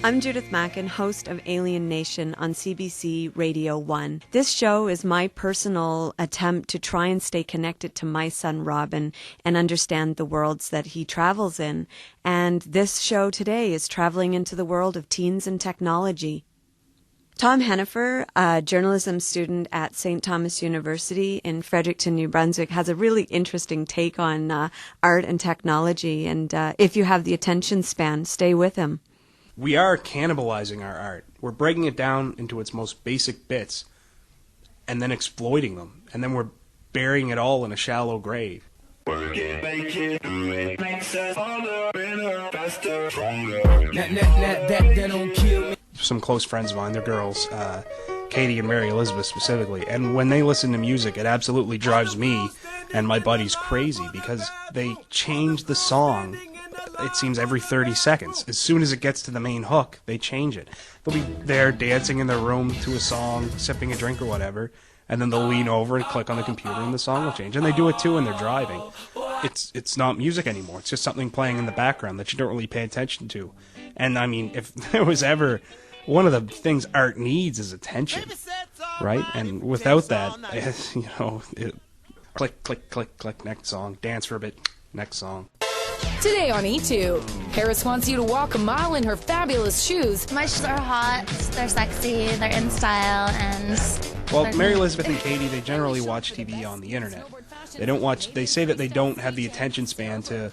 I'm Judith Mackin, host of Alien Nation on CBC Radio 1. This show is my personal attempt to try and stay connected to my son Robin and understand the worlds that he travels in. And this show today is traveling into the world of teens and technology. Tom Hennifer, a journalism student at St. Thomas University in Fredericton, New Brunswick, has a really interesting take on art and technology. And if you have the attention span, stay with him. We are cannibalizing our art. We're breaking it down into its most basic bits and then exploiting them. And then we're burying it all in a shallow grave. Work it, make it, do it, makes us harder, better, faster, stronger. That don't kill me. Some close friends of mine, they're girls, Katie and Mary Elizabeth specifically, and when they listen to music, it absolutely drives me and my buddies crazy because they change the song, it seems, every 30 seconds. As soon as it gets to the main hook, they change it. They'll be there dancing in their room to a song, sipping a drink or whatever, and then they'll lean over and click on the computer and the song will change. And they do it too when they're driving. It's not music anymore. It's just something playing in the background that you don't really pay attention to. And I mean, if there was ever one of the things art needs is attention, right? And without that, click, click, click, click, next song. Dance for a bit, next song. Today on E2, Paris wants you to walk a mile in her fabulous shoes. My shoes are hot, they're sexy, they're in style, and... Well, Mary Elizabeth and Katie, they generally watch TV on the internet. They say that they don't have the attention span to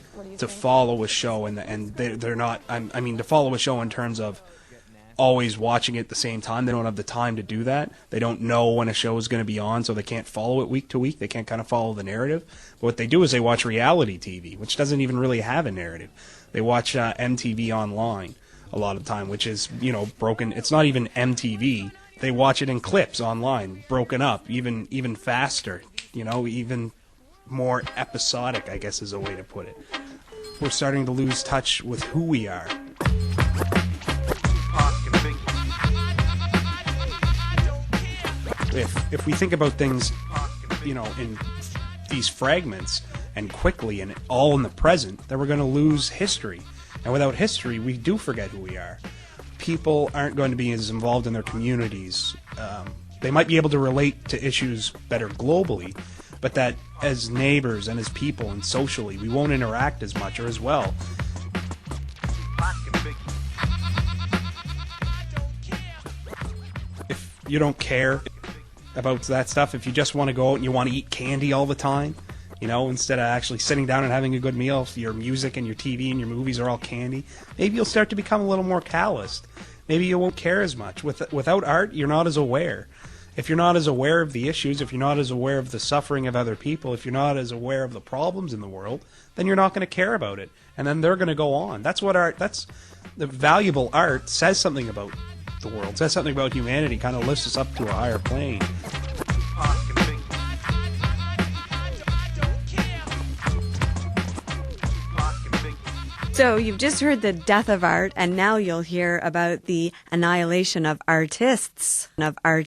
follow a show, and they're not, I mean, to follow a show in terms of always watching it at the same time. They don't have the time to do that. They don't know when a show is going to be on, so they can't follow it week to week. They can't kind of follow the narrative. But what they do is they watch reality TV, which doesn't even really have a narrative. They watch MTV online a lot of the time, which is, broken. It's not even MTV. They watch it in clips online, broken up, even faster, even more episodic, I guess is a way to put it. We're starting to lose touch with who we are. If we think about things, in these fragments and quickly and all in the present, then we're going to lose history. And without history, we do forget who we are. People aren't going to be as involved in their communities. They might be able to relate to issues better globally, but that as neighbors and as people and socially, we won't interact as much or as well. If you don't care about that stuff, if you just want to go out and you want to eat candy all the time, instead of actually sitting down and having a good meal, if your music and your TV and your movies are all candy, maybe you'll start to become a little more calloused. Maybe you won't care as much. Without art, you're not as aware. If you're not as aware of the issues, if you're not as aware of the suffering of other people, if you're not as aware of the problems in the world, then you're not going to care about it. And then they're going to go on. That's the valuable art says something about the world, says something about humanity, kind of lifts us up to a higher plane. So you've just heard the death of art, and now you'll hear about the annihilation of artists,